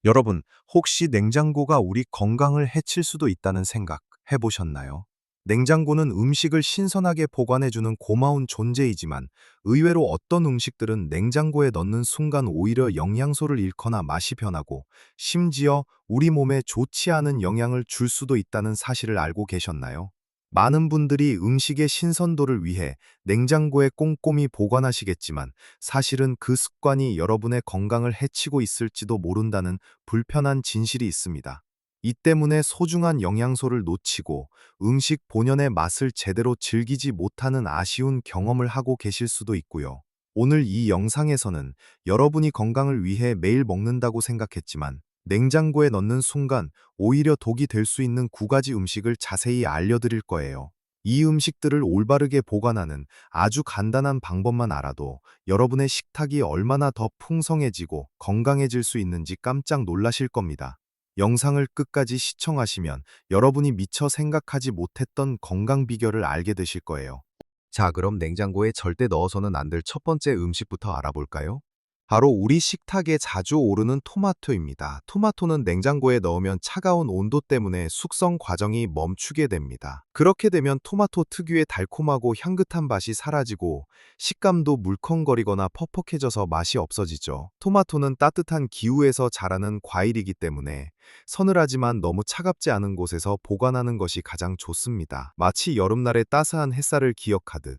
여러분, 혹시 냉장고가 우리 건강을 해칠 수도 있다는 생각 해보셨나요? 냉장고는 음식을 신선하게 보관해주는 고마운 존재이지만 의외로 어떤 음식들은 냉장고에 넣는 순간 오히려 영양소를 잃거나 맛이 변하고 심지어 우리 몸에 좋지 않은 영향을 줄 수도 있다는 사실을 알고 계셨나요? 많은 분들이 음식의 신선도를 위해 냉장고에 꼼꼼히 보관하시겠지만 사실은 그 습관이 여러분의 건강을 해치고 있을지도 모른다는 불편한 진실이 있습니다. 이 때문에 소중한 영양소를 놓치고 음식 본연의 맛을 제대로 즐기지 못하는 아쉬운 경험을 하고 계실 수도 있고요. 오늘 이 영상에서는 여러분이 건강을 위해 매일 먹는다고 생각했지만 냉장고에 넣는 순간 오히려 독이 될 수 있는 9가지 음식을 자세히 알려드릴 거예요. 이 음식들을 올바르게 보관하는 아주 간단한 방법만 알아도 여러분의 식탁이 얼마나 더 풍성해지고 건강해질 수 있는지 깜짝 놀라실 겁니다. 영상을 끝까지 시청하시면 여러분이 미처 생각하지 못했던 건강 비결을 알게 되실 거예요. 자, 그럼 냉장고에 절대 넣어서는 안 될 첫 번째 음식부터 알아볼까요? 바로 우리 식탁에 자주 오르는 토마토입니다. 토마토는 냉장고에 넣으면 차가운 온도 때문에 숙성 과정이 멈추게 됩니다. 그렇게 되면 토마토 특유의 달콤하고 향긋한 맛이 사라지고 식감도 물컹거리거나 퍽퍽해져서 맛이 없어지죠. 토마토는 따뜻한 기후에서 자라는 과일이기 때문에 서늘하지만 너무 차갑지 않은 곳에서 보관하는 것이 가장 좋습니다. 마치 여름날의 따스한 햇살을 기억하듯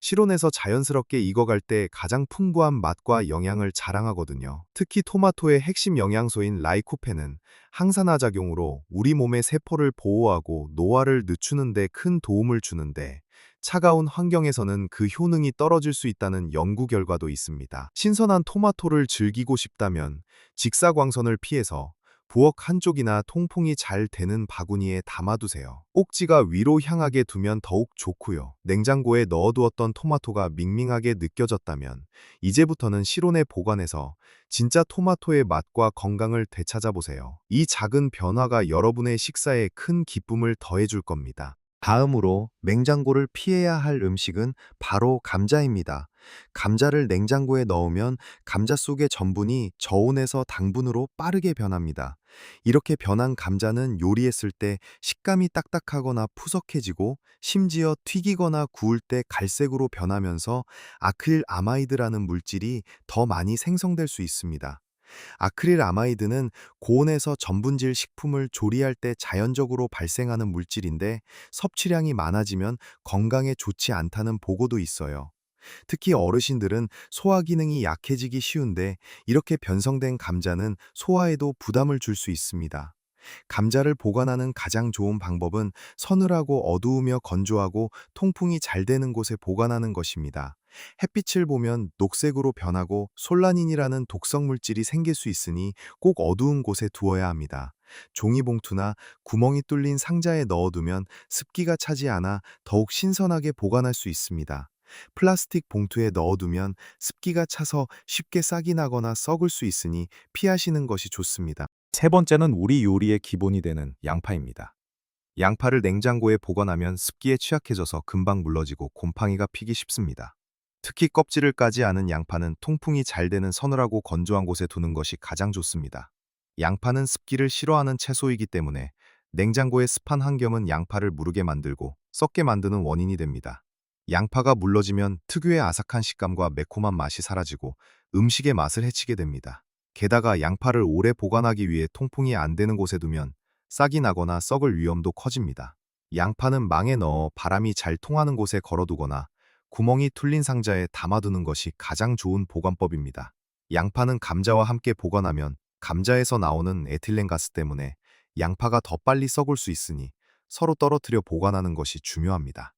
실온에서 자연스럽게 익어갈 때 가장 풍부한 맛과 영양을 자랑하거든요. 특히 토마토의 핵심 영양소인 라이코펜은 항산화 작용으로 우리 몸의 세포를 보호하고 노화를 늦추는 데 큰 도움을 주는데 차가운 환경에서는 그 효능이 떨어질 수 있다는 연구 결과도 있습니다. 신선한 토마토를 즐기고 싶다면 직사광선을 피해서 부엌 한쪽이나 통풍이 잘 되는 바구니에 담아두세요. 꼭지가 위로 향하게 두면 더욱 좋고요. 냉장고에 넣어두었던 토마토가 밍밍하게 느껴졌다면 이제부터는 실온에 보관해서 진짜 토마토의 맛과 건강을 되찾아보세요. 이 작은 변화가 여러분의 식사에 큰 기쁨을 더해줄 겁니다. 다음으로 냉장고를 피해야 할 음식은 바로 감자입니다. 감자를 냉장고에 넣으면 감자 속의 전분이 저온에서 당분으로 빠르게 변합니다. 이렇게 변한 감자는 요리했을 때 식감이 딱딱하거나 푸석해지고 심지어 튀기거나 구울 때 갈색으로 변하면서 아크릴아마이드라는 물질이 더 많이 생성될 수 있습니다. 아크릴아마이드는 고온에서 전분질 식품을 조리할 때 자연적으로 발생하는 물질인데 섭취량이 많아지면 건강에 좋지 않다는 보고도 있어요. 특히 어르신들은 소화 기능이 약해지기 쉬운데 이렇게 변성된 감자는 소화에도 부담을 줄 수 있습니다. 감자를 보관하는 가장 좋은 방법은 서늘하고 어두우며 건조하고 통풍이 잘 되는 곳에 보관하는 것입니다. 햇빛을 보면 녹색으로 변하고 솔라닌이라는 독성 물질이 생길 수 있으니 꼭 어두운 곳에 두어야 합니다. 종이봉투나 구멍이 뚫린 상자에 넣어두면 습기가 차지 않아 더욱 신선하게 보관할 수 있습니다. 플라스틱 봉투에 넣어두면 습기가 차서 쉽게 싹이 나거나 썩을 수 있으니 피하시는 것이 좋습니다. 세 번째는 우리 요리의 기본이 되는 양파입니다. 양파를 냉장고에 보관하면 습기에 취약해져서 금방 물러지고 곰팡이가 피기 쉽습니다. 특히 껍질을 까지 않은 양파는 통풍이 잘 되는 서늘하고 건조한 곳에 두는 것이 가장 좋습니다. 양파는 습기를 싫어하는 채소이기 때문에 냉장고의 습한 환경은 양파를 무르게 만들고 썩게 만드는 원인이 됩니다. 양파가 물러지면 특유의 아삭한 식감과 매콤한 맛이 사라지고 음식의 맛을 해치게 됩니다. 게다가 양파를 오래 보관하기 위해 통풍이 안 되는 곳에 두면 싹이 나거나 썩을 위험도 커집니다. 양파는 망에 넣어 바람이 잘 통하는 곳에 걸어두거나 구멍이 뚫린 상자에 담아두는 것이 가장 좋은 보관법입니다. 양파는 감자와 함께 보관하면 감자에서 나오는 에틸렌 가스 때문에 양파가 더 빨리 썩을 수 있으니 서로 떨어뜨려 보관하는 것이 중요합니다.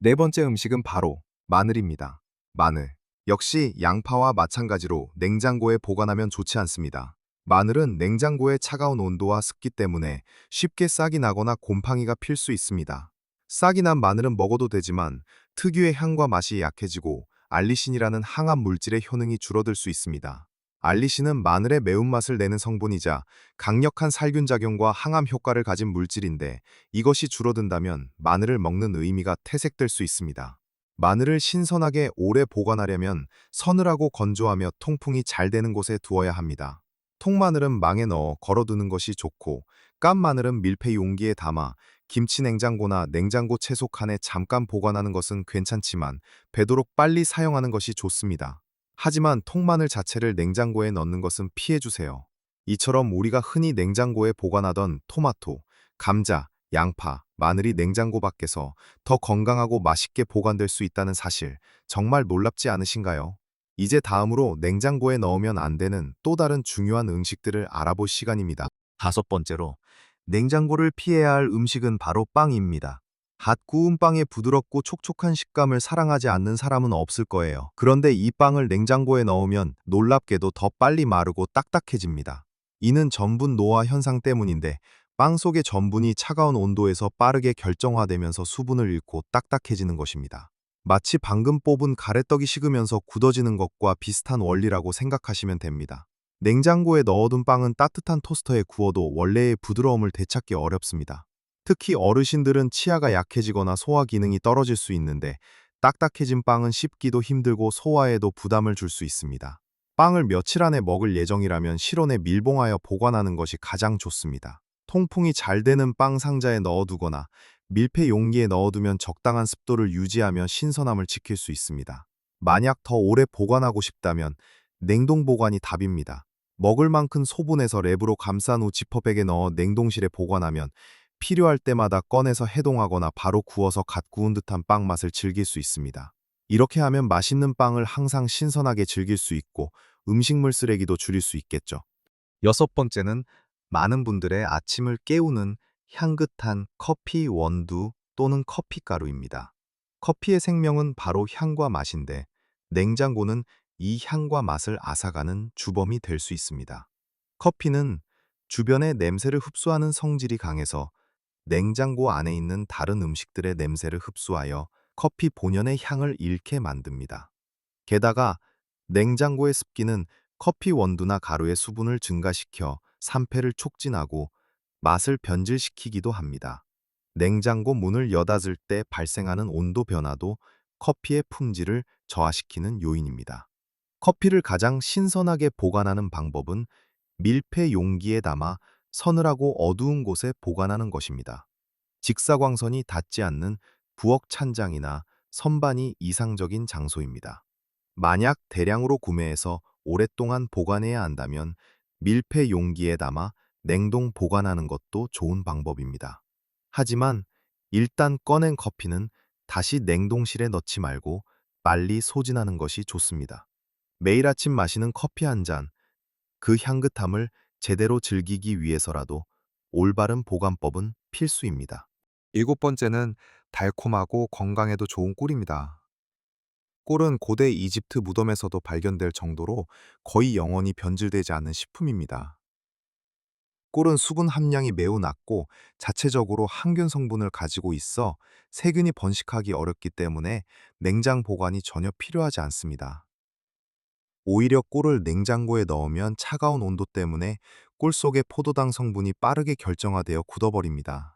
네 번째 음식은 바로 마늘입니다. 마늘. 역시 양파와 마찬가지로 냉장고에 보관하면 좋지 않습니다. 마늘은 냉장고의 차가운 온도와 습기 때문에 쉽게 싹이 나거나 곰팡이가 필 수 있습니다. 싹이 난 마늘은 먹어도 되지만 특유의 향과 맛이 약해지고 알리신이라는 항암 물질의 효능이 줄어들 수 있습니다. 알리신은 마늘의 매운맛을 내는 성분이자 강력한 살균 작용과 항암 효과를 가진 물질인데 이것이 줄어든다면 마늘을 먹는 의미가 퇴색될 수 있습니다. 마늘을 신선하게 오래 보관하려면 서늘하고 건조하며 통풍이 잘 되는 곳에 두어야 합니다. 통마늘은 망에 넣어 걸어두는 것이 좋고, 깐 마늘은 밀폐 용기에 담아 김치 냉장고나 냉장고 채소 칸에 잠깐 보관하는 것은 괜찮지만 되도록 빨리 사용하는 것이 좋습니다. 하지만 통마늘 자체를 냉장고에 넣는 것은 피해주세요. 이처럼 우리가 흔히 냉장고에 보관하던 토마토, 감자, 양파, 마늘이 냉장고 밖에서 더 건강하고 맛있게 보관될 수 있다는 사실, 정말 놀랍지 않으신가요? 이제 다음으로 냉장고에 넣으면 안 되는 또 다른 중요한 음식들을 알아볼 시간입니다. 다섯 번째로, 냉장고를 피해야 할 음식은 바로 빵입니다. 갓 구운 빵의 부드럽고 촉촉한 식감을 사랑하지 않는 사람은 없을 거예요. 그런데 이 빵을 냉장고에 넣으면 놀랍게도 더 빨리 마르고 딱딱해집니다. 이는 전분 노화 현상 때문인데, 빵 속의 전분이 차가운 온도에서 빠르게 결정화되면서 수분을 잃고 딱딱해지는 것입니다. 마치 방금 뽑은 가래떡이 식으면서 굳어지는 것과 비슷한 원리라고 생각하시면 됩니다. 냉장고에 넣어둔 빵은 따뜻한 토스터에 구워도 원래의 부드러움을 되찾기 어렵습니다. 특히 어르신들은 치아가 약해지거나 소화 기능이 떨어질 수 있는데, 딱딱해진 빵은 씹기도 힘들고 소화에도 부담을 줄 수 있습니다. 빵을 며칠 안에 먹을 예정이라면 실온에 밀봉하여 보관하는 것이 가장 좋습니다. 통풍이 잘 되는 빵 상자에 넣어두거나 밀폐 용기에 넣어두면 적당한 습도를 유지하며 신선함을 지킬 수 있습니다. 만약 더 오래 보관하고 싶다면 냉동 보관이 답입니다. 먹을 만큼 소분해서 랩으로 감싼 후 지퍼백에 넣어 냉동실에 보관하면 필요할 때마다 꺼내서 해동하거나 바로 구워서 갓 구운 듯한 빵 맛을 즐길 수 있습니다. 이렇게 하면 맛있는 빵을 항상 신선하게 즐길 수 있고 음식물 쓰레기도 줄일 수 있겠죠. 여섯 번째는 많은 분들의 아침을 깨우는 향긋한 커피 원두 또는 커피가루입니다. 커피의 생명은 바로 향과 맛인데, 냉장고는 이 향과 맛을 앗아가는 주범이 될 수 있습니다. 커피는 주변의 냄새를 흡수하는 성질이 강해서 냉장고 안에 있는 다른 음식들의 냄새를 흡수하여 커피 본연의 향을 잃게 만듭니다. 게다가 냉장고의 습기는 커피 원두나 가루의 수분을 증가시켜 산패를 촉진하고 맛을 변질시키기도 합니다. 냉장고 문을 여닫을 때 발생하는 온도 변화도 커피의 품질을 저하시키는 요인입니다. 커피를 가장 신선하게 보관하는 방법은 밀폐 용기에 담아 서늘하고 어두운 곳에 보관하는 것입니다. 직사광선이 닿지 않는 부엌 찬장이나 선반이 이상적인 장소입니다. 만약 대량으로 구매해서 오랫동안 보관해야 한다면 밀폐 용기에 담아 냉동 보관하는 것도 좋은 방법입니다. 하지만 일단 꺼낸 커피는 다시 냉동실에 넣지 말고 빨리 소진하는 것이 좋습니다. 매일 아침 마시는 커피 한 잔, 그 향긋함을 제대로 즐기기 위해서라도 올바른 보관법은 필수입니다. 일곱 번째는 달콤하고 건강에도 좋은 꿀입니다. 꿀은 고대 이집트 무덤에서도 발견될 정도로 거의 영원히 변질되지 않는 식품입니다. 꿀은 수분 함량이 매우 낮고 자체적으로 항균 성분을 가지고 있어 세균이 번식하기 어렵기 때문에 냉장 보관이 전혀 필요하지 않습니다. 오히려 꿀을 냉장고에 넣으면 차가운 온도 때문에 꿀 속의 포도당 성분이 빠르게 결정화되어 굳어버립니다.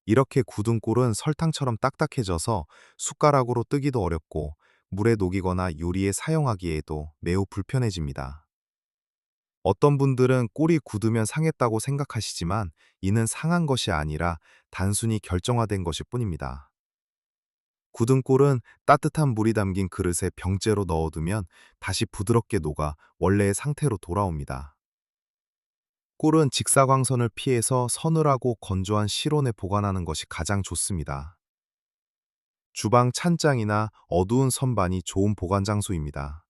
이렇게 굳은 꿀은 설탕처럼 딱딱해져서 숟가락으로 뜨기도 어렵고 물에 녹이거나 요리에 사용하기에도 매우 불편해집니다. 어떤 분들은 꿀이 굳으면 상했다고 생각하시지만 이는 상한 것이 아니라 단순히 결정화된 것일 뿐입니다. 굳은 꿀은 따뜻한 물이 담긴 그릇에 병째로 넣어두면 다시 부드럽게 녹아 원래의 상태로 돌아옵니다. 꿀은 직사광선을 피해서 서늘하고 건조한 실온에 보관하는 것이 가장 좋습니다. 주방 찬장이나 어두운 선반이 좋은 보관 장소입니다.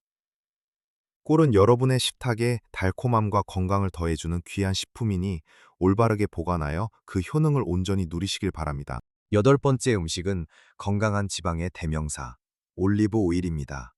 꿀은 여러분의 식탁에 달콤함과 건강을 더해주는 귀한 식품이니 올바르게 보관하여 그 효능을 온전히 누리시길 바랍니다. 여덟 번째 음식은 건강한 지방의 대명사, 올리브 오일입니다.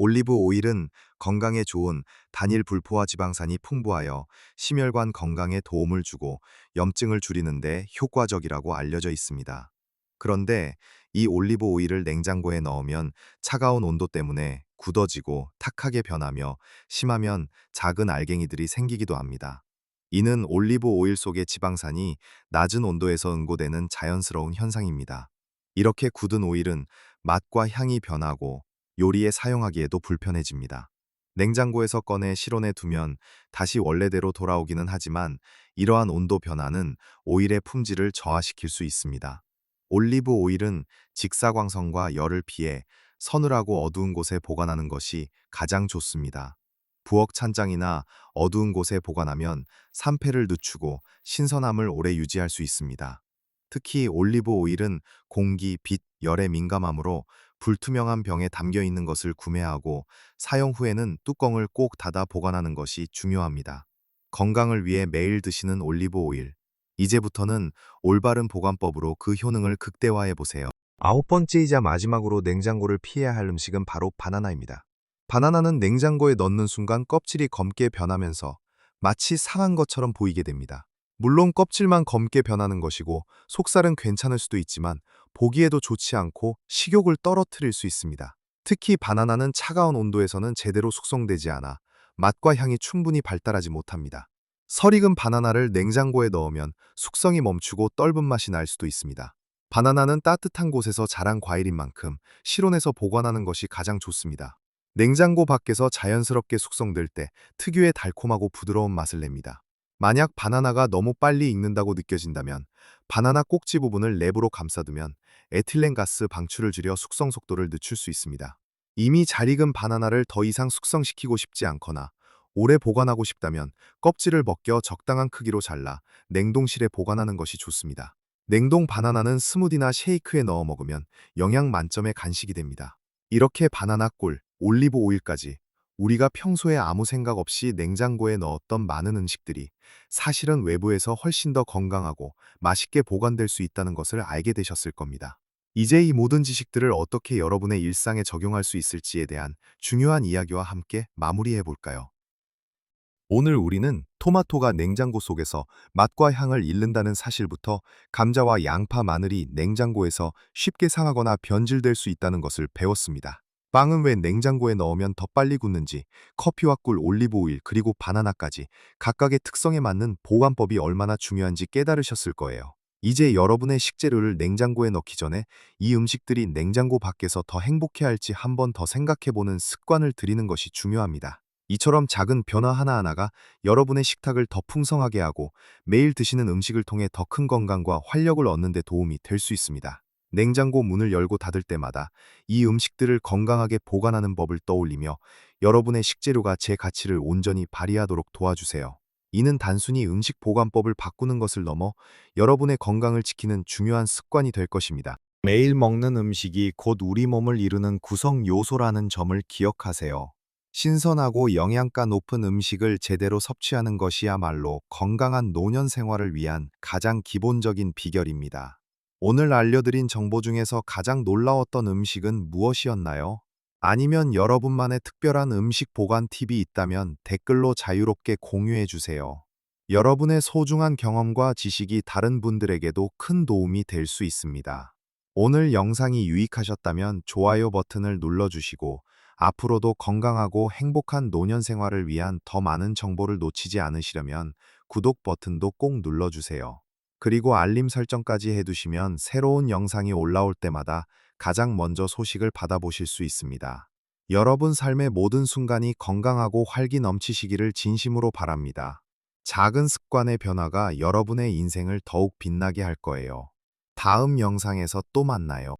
올리브 오일은 건강에 좋은 단일 불포화 지방산이 풍부하여 심혈관 건강에 도움을 주고 염증을 줄이는 데 효과적이라고 알려져 있습니다. 그런데 이 올리브 오일을 냉장고에 넣으면 차가운 온도 때문에 굳어지고 탁하게 변하며 심하면 작은 알갱이들이 생기기도 합니다. 이는 올리브 오일 속의 지방산이 낮은 온도에서 응고되는 자연스러운 현상입니다. 이렇게 굳은 오일은 맛과 향이 변하고 요리에 사용하기에도 불편해집니다. 냉장고에서 꺼내 실온에 두면 다시 원래대로 돌아오기는 하지만 이러한 온도 변화는 오일의 품질을 저하시킬 수 있습니다. 올리브 오일은 직사광선과 열을 피해 서늘하고 어두운 곳에 보관하는 것이 가장 좋습니다. 부엌 찬장이나 어두운 곳에 보관하면 산패를 늦추고 신선함을 오래 유지할 수 있습니다. 특히 올리브 오일은 공기, 빛, 열에 민감하므로 불투명한 병에 담겨 있는 것을 구매하고 사용 후에는 뚜껑을 꼭 닫아 보관하는 것이 중요합니다. 건강을 위해 매일 드시는 올리브 오일. 이제부터는 올바른 보관법으로 그 효능을 극대화해 보세요. 아홉 번째이자 마지막으로 냉장고를 피해야 할 음식은 바로 바나나입니다. 바나나는 냉장고에 넣는 순간 껍질이 검게 변하면서 마치 상한 것처럼 보이게 됩니다. 물론 껍질만 검게 변하는 것이고 속살은 괜찮을 수도 있지만 보기에도 좋지 않고 식욕을 떨어뜨릴 수 있습니다. 특히 바나나는 차가운 온도에서는 제대로 숙성되지 않아 맛과 향이 충분히 발달하지 못합니다. 설익은 바나나를 냉장고에 넣으면 숙성이 멈추고 떫은 맛이 날 수도 있습니다. 바나나는 따뜻한 곳에서 자란 과일인 만큼 실온에서 보관하는 것이 가장 좋습니다. 냉장고 밖에서 자연스럽게 숙성될 때 특유의 달콤하고 부드러운 맛을 냅니다. 만약 바나나가 너무 빨리 익는다고 느껴진다면 바나나 꼭지 부분을 랩으로 감싸두면 에틸렌가스 방출을 줄여 숙성 속도를 늦출 수 있습니다. 이미 잘 익은 바나나를 더 이상 숙성시키고 싶지 않거나 오래 보관하고 싶다면 껍질을 벗겨 적당한 크기로 잘라 냉동실에 보관하는 것이 좋습니다. 냉동 바나나는 스무디나 쉐이크에 넣어 먹으면 영양 만점의 간식이 됩니다. 이렇게 바나나 꿀, 올리브 오일까지 우리가 평소에 아무 생각 없이 냉장고에 넣었던 많은 음식들이 사실은 외부에서 훨씬 더 건강하고 맛있게 보관될 수 있다는 것을 알게 되셨을 겁니다. 이제 이 모든 지식들을 어떻게 여러분의 일상에 적용할 수 있을지에 대한 중요한 이야기와 함께 마무리해 볼까요? 오늘 우리는 토마토가 냉장고 속에서 맛과 향을 잃는다는 사실부터 감자와 양파, 마늘이 냉장고에서 쉽게 상하거나 변질될 수 있다는 것을 배웠습니다. 빵은 왜 냉장고에 넣으면 더 빨리 굳는지, 커피와 꿀, 올리브 오일, 그리고 바나나까지 각각의 특성에 맞는 보관법이 얼마나 중요한지 깨달으셨을 거예요. 이제 여러분의 식재료를 냉장고에 넣기 전에 이 음식들이 냉장고 밖에서 더 행복해할지 한번 더 생각해보는 습관을 들이는 것이 중요합니다. 이처럼 작은 변화 하나하나가 여러분의 식탁을 더 풍성하게 하고 매일 드시는 음식을 통해 더 큰 건강과 활력을 얻는 데 도움이 될 수 있습니다. 냉장고 문을 열고 닫을 때마다 이 음식들을 건강하게 보관하는 법을 떠올리며 여러분의 식재료가 제 가치를 온전히 발휘하도록 도와주세요. 이는 단순히 음식 보관법을 바꾸는 것을 넘어 여러분의 건강을 지키는 중요한 습관이 될 것입니다. 매일 먹는 음식이 곧 우리 몸을 이루는 구성 요소라는 점을 기억하세요. 신선하고 영양가 높은 음식을 제대로 섭취하는 것이야말로 건강한 노년 생활을 위한 가장 기본적인 비결입니다. 오늘 알려드린 정보 중에서 가장 놀라웠던 음식은 무엇이었나요? 아니면 여러분만의 특별한 음식 보관 팁이 있다면 댓글로 자유롭게 공유해 주세요. 여러분의 소중한 경험과 지식이 다른 분들에게도 큰 도움이 될 수 있습니다. 오늘 영상이 유익하셨다면 좋아요 버튼을 눌러주시고 앞으로도 건강하고 행복한 노년 생활을 위한 더 많은 정보를 놓치지 않으시려면 구독 버튼도 꼭 눌러주세요. 그리고 알림 설정까지 해두시면 새로운 영상이 올라올 때마다 가장 먼저 소식을 받아보실 수 있습니다. 여러분 삶의 모든 순간이 건강하고 활기 넘치시기를 진심으로 바랍니다. 작은 습관의 변화가 여러분의 인생을 더욱 빛나게 할 거예요. 다음 영상에서 또 만나요.